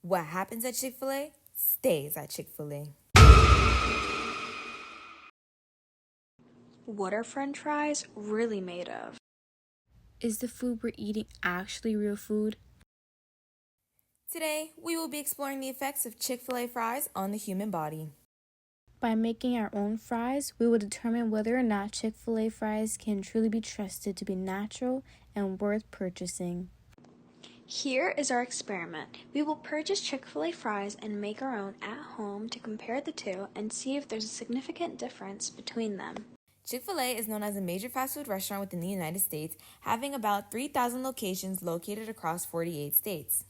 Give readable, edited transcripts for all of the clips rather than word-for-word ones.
What happens at Chick-fil-A stays at Chick-fil-A. What are French fries really made of? Is the food we're eating actually real food? Today, we will be exploring the effects of Chick-fil-A fries on the human body. By making our own fries, we will determine whether or not Chick-fil-A fries can truly be trusted to be natural and worth purchasing. Here is our experiment. We will purchase Chick-fil-A fries and make our own at home to compare the two and see if there's a significant difference between them. Chick-fil-A is known as a major fast food restaurant within the United States, having about 3,000 locations located across 48 states.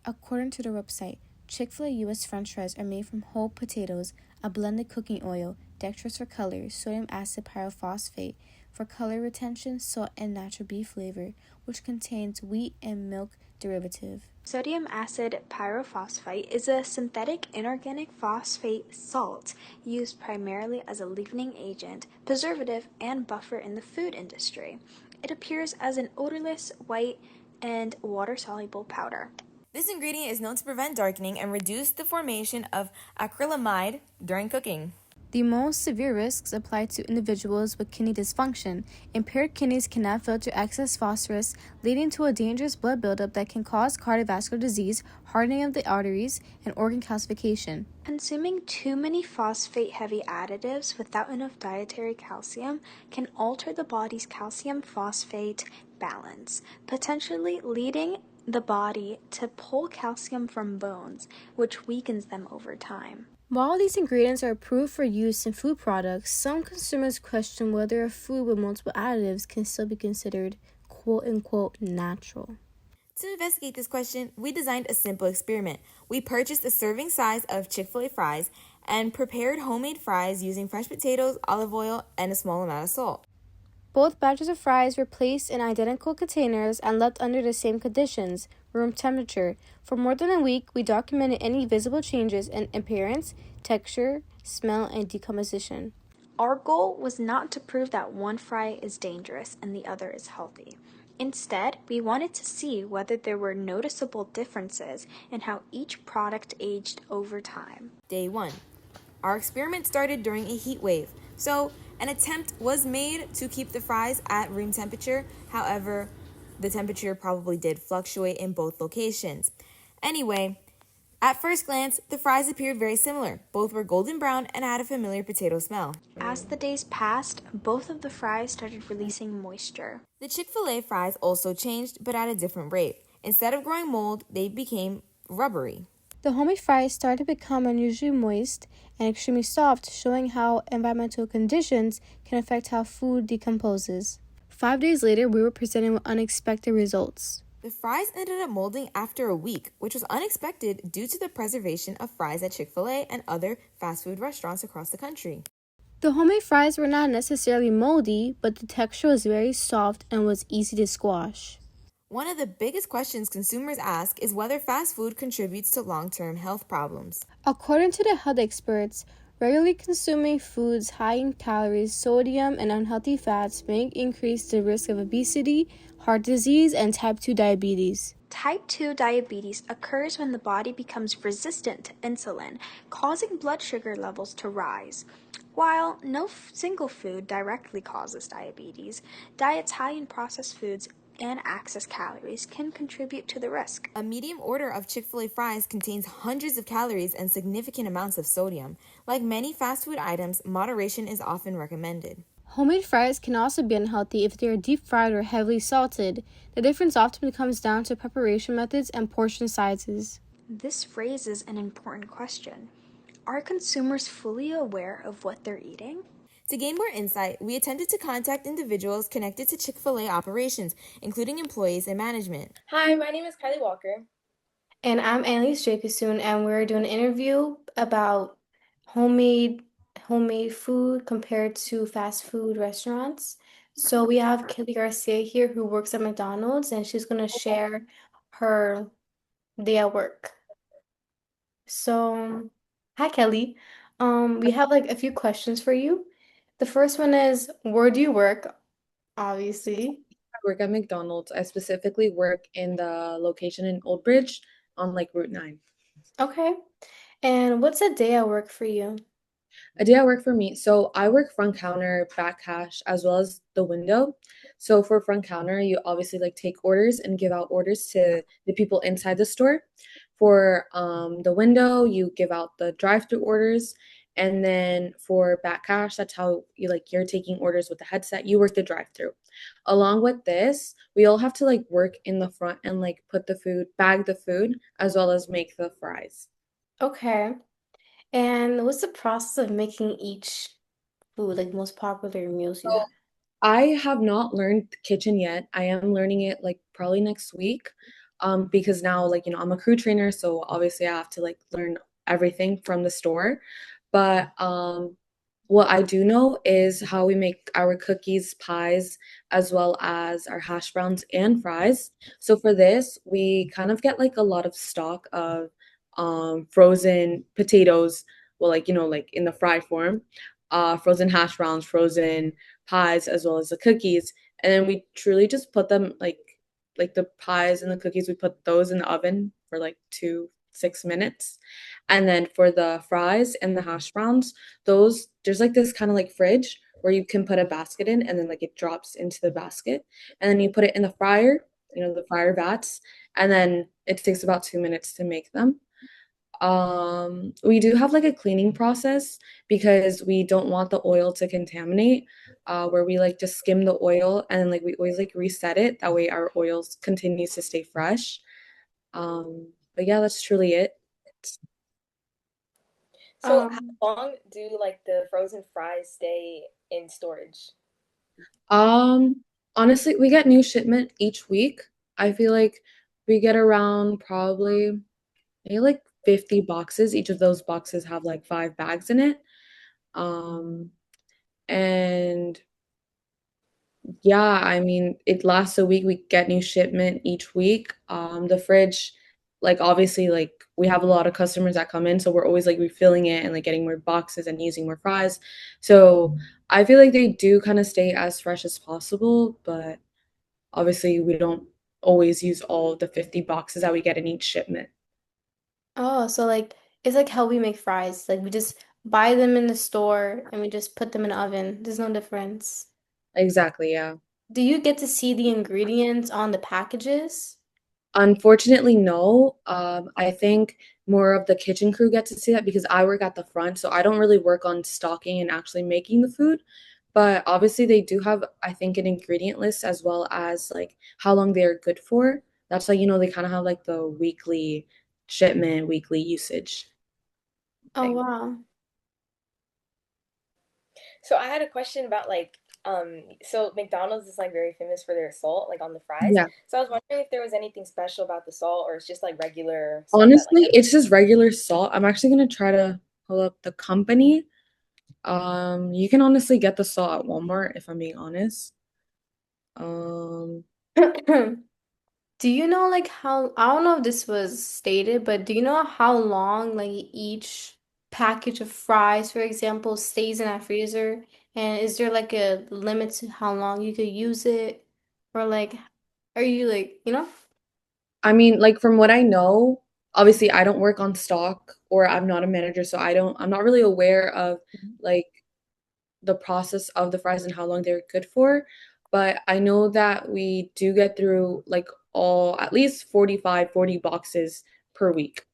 According to their website, Chick-fil-A U.S. French fries are made from whole potatoes, a blended cooking oil, dextrose for color, sodium acid pyrophosphate for color retention, salt, and natural beef flavor, which contains wheat and milk derivative. Sodium acid pyrophosphate is a synthetic inorganic phosphate salt used primarily as a leavening agent, preservative, and buffer in the food industry. It appears as an odorless, white, and water-soluble powder. This ingredient is known to prevent darkening and reduce the formation of acrylamide during cooking. The most severe risks apply to individuals with kidney dysfunction. Impaired kidneys cannot filter excess phosphorus, leading to a dangerous blood buildup that can cause cardiovascular disease, hardening of the arteries, and organ calcification. Consuming too many phosphate-heavy additives without enough dietary calcium can alter the body's calcium-phosphate balance, potentially leading the body to pull calcium from bones, which weakens them over time. While these ingredients are approved for use in food products, some consumers question whether a food with multiple additives can still be considered quote-unquote natural. To investigate this question, we designed a simple experiment. We purchased a serving size of Chick-fil-A fries and prepared homemade fries using fresh potatoes, olive oil, and a small amount of salt. Both batches of fries were placed in identical containers and left under the same conditions, room temperature. For more than a week, we documented any visible changes in appearance, texture, smell, and decomposition. Our goal was not to prove that one fry is dangerous and the other is healthy. Instead, we wanted to see whether there were noticeable differences in how each product aged over time. Day 1. Our experiment started during a heat wave, so an attempt was made to keep the fries at room temperature. However, the temperature probably did fluctuate in both locations. Anyway, at first glance, the fries appeared very similar. Both were golden brown and had a familiar potato smell. As the days passed, both of the fries started releasing moisture. The Chick-fil-A fries also changed, but at a different rate. Instead of growing mold, they became rubbery. The homemade fries started to become unusually moist and extremely soft, showing how environmental conditions can affect how food decomposes. 5 days later, we were presented with unexpected results. The fries ended up molding after a week, which was unexpected due to the preservation of fries at Chick-fil-A and other fast food restaurants across the country. The homemade fries were not necessarily moldy, but the texture was very soft and was easy to squash. One of the biggest questions consumers ask is whether fast food contributes to long-term health problems. According to the health experts, regularly consuming foods high in calories, sodium, and unhealthy fats may increase the risk of obesity, heart disease, and type 2 diabetes. Type 2 diabetes occurs when the body becomes resistant to insulin, causing blood sugar levels to rise. While no single food directly causes diabetes, diets high in processed foods and excess calories can contribute to the risk. A medium order of Chick-fil-A fries contains hundreds of calories and significant amounts of sodium. Like many fast food items, moderation is often recommended. Homemade fries can also be unhealthy if they are deep fried or heavily salted. The difference often comes down to preparation methods and portion sizes. This raises an important question. Are consumers fully aware of what they're eating? To gain more insight, we attempted to contact individuals connected to Chick-fil-A operations, including employees and management. Hi, my name is Kylie Walker. And I'm Annalise Jacobson, and we're doing an interview about homemade food compared to fast food restaurants. So we have Kelly Garcia here who works at McDonald's, and she's going to share her day at work. So, hi Kelly. We have like a few questions for you. The first one is, where do you work? Obviously. I work at McDonald's. I specifically work in the location in Old Bridge on like Route 9. Okay. And what's a day at work for you? A day at work for me. So I work front counter, back cash, as well as the window. So for front counter, you obviously like take orders and give out orders to the people inside the store. For the window, you give out the drive-through orders. And then for back cash, that's how you're taking orders with the headset. You work the drive-through. Along with this, we all have to like work in the front and like put the food, bag the food, as well as make the fries. Okay. And what's the process of making each food, like most popular meals you have? I have not learned kitchen yet. I am learning it like probably next week. Because now I'm a crew trainer, so obviously I have to like learn everything from the store. But what I do know is how we make our cookies, pies, as well as our hash browns and fries. So for this, we kind of get like a lot of stock of frozen potatoes, well, like in the fry form, frozen hash browns, frozen pies, as well as the cookies. And then we truly just put them like the pies and the cookies, we put those in the oven for like 2 6 minutes. And then for the fries and the hash browns, those there's like this kind of like fridge where you can put a basket in and then like it drops into the basket. And then you put it in the fryer, the fryer vats, and then it takes about 2 minutes to make them. We do have like a cleaning process because we don't want the oil to contaminate, where we like just skim the oil and then like we always like reset it. That way our oils continues to stay fresh. But yeah, that's truly it. So, how Um, long do like the frozen fries stay in storage? Um, Honestly, we get new shipment each week. I feel like we get around probably maybe like 50 boxes. Each of those boxes have like 5 bags in it. Um, and Yeah, I mean, it lasts a week. We get new shipment each week. The fridge, like obviously, like we have a lot of customers that come in, so we're always like refilling it and like getting more boxes and using more fries. So I feel like they do kind of stay as fresh as possible, but obviously we don't always use all of the 50 boxes that we get in each shipment. oh, so like it's like how we make fries. Like we just buy them in the store and we just put them in the oven. There's no difference. Exactly, yeah. Do you get to see the ingredients on the packages? Unfortunately, no. I think more of the kitchen crew get to see that because I work at the front, so I don't really work on stocking and actually making the food. But obviously, they do have, I think, an ingredient list as well as like how long they are good for. That's why, they kind of have like the weekly shipment, weekly usage Oh, thing. wow. So I had a question about so McDonald's is like very famous for their salt, like on the fries. Yeah. So I was wondering if there was anything special about the salt, or it's just like regular salt that like Honestly, every. it's just regular salt. I'm actually gonna try to pull up the company. You can honestly get the salt at Walmart if I'm being honest. Um, Do you know like how, I don't know if this was stated, but do you know how long like each package of fries, for example, stays in that freezer? And is there like a limit to how long you could use it? Or like, are you like, you know? I mean, like from what I know, obviously I don't work on stock or I'm not a manager, so I'm not really aware of like the process of the fries and how long they're good for. But I know that we do get through like all at least 45, 40 boxes per week.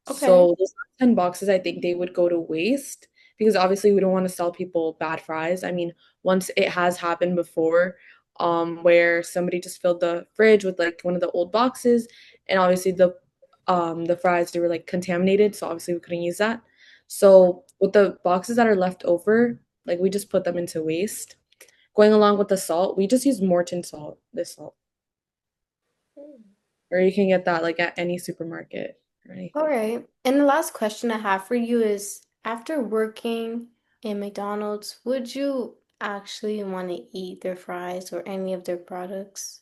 Okay. So those 10 boxes, I think they would go to waste because obviously we don't want to sell people bad fries. I mean, once it has happened before, where somebody just filled the fridge with like one of the old boxes, and obviously the fries they were like contaminated, so obviously we couldn't use that. So with the boxes that are left over, like we just put them into waste. Going along with the salt, we just use Morton salt, this salt, Hmm. or you can get that like at any supermarket or All anything. right. And the last question I have for you is, after working in McDonald's, would you actually want to eat their fries or any of their products?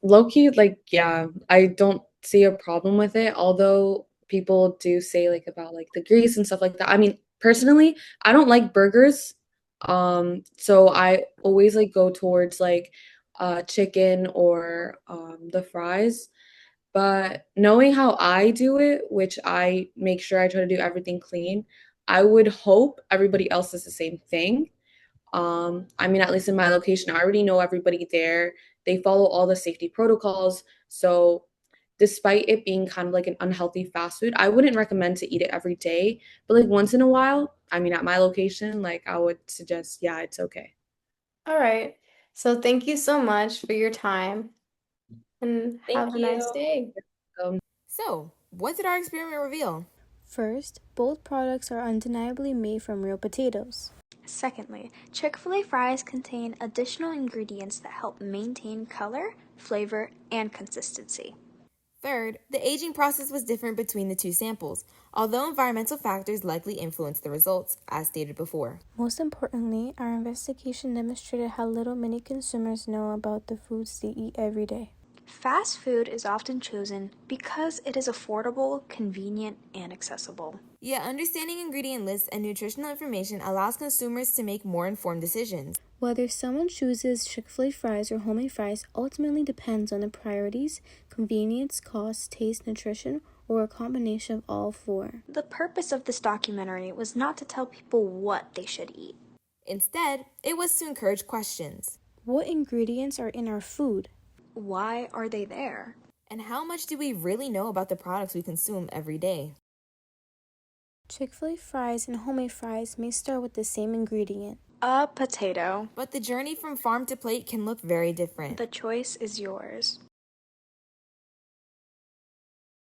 Low key, like, yeah, I don't see a problem with it, although people do say like about like the grease and stuff like that. I mean, personally, I don't like burgers. So I always like go towards like chicken or the fries. But knowing how I do it, which I make sure I try to do everything clean, I would hope everybody else does the same thing. I mean, at least in my location, I already know everybody there. They follow all the safety protocols. So, despite it being kind of like an unhealthy fast food, I wouldn't recommend to eat it every day. But like once in a while, I mean, at my location, like I would suggest, yeah, it's okay. All right. So thank you so much for your time and Thank have a nice you. day. Um, So, what did our experiment reveal? First, both products are undeniably made from real potatoes. Secondly, Chick-fil-A fries contain additional ingredients that help maintain color, flavor, and consistency. Third, the aging process was different between the two samples, although environmental factors likely influenced the results, as stated before. Most importantly, our investigation demonstrated how little many consumers know about the foods they eat every day. Fast food is often chosen because it is affordable, convenient, and accessible. Yet, understanding ingredient lists and nutritional information allows consumers to make more informed decisions. Whether someone chooses Chick-fil-A fries or homemade fries ultimately depends on the priorities, convenience, cost, taste, nutrition, or a combination of all four. The purpose of this documentary was not to tell people what they should eat. Instead, it was to encourage questions. What ingredients are in our food? Why are they there? And how much do we really know about the products we consume every day? Chick-fil-A fries and homemade fries may start with the same ingredient. A potato. But the journey from farm to plate can look very different. The choice is yours.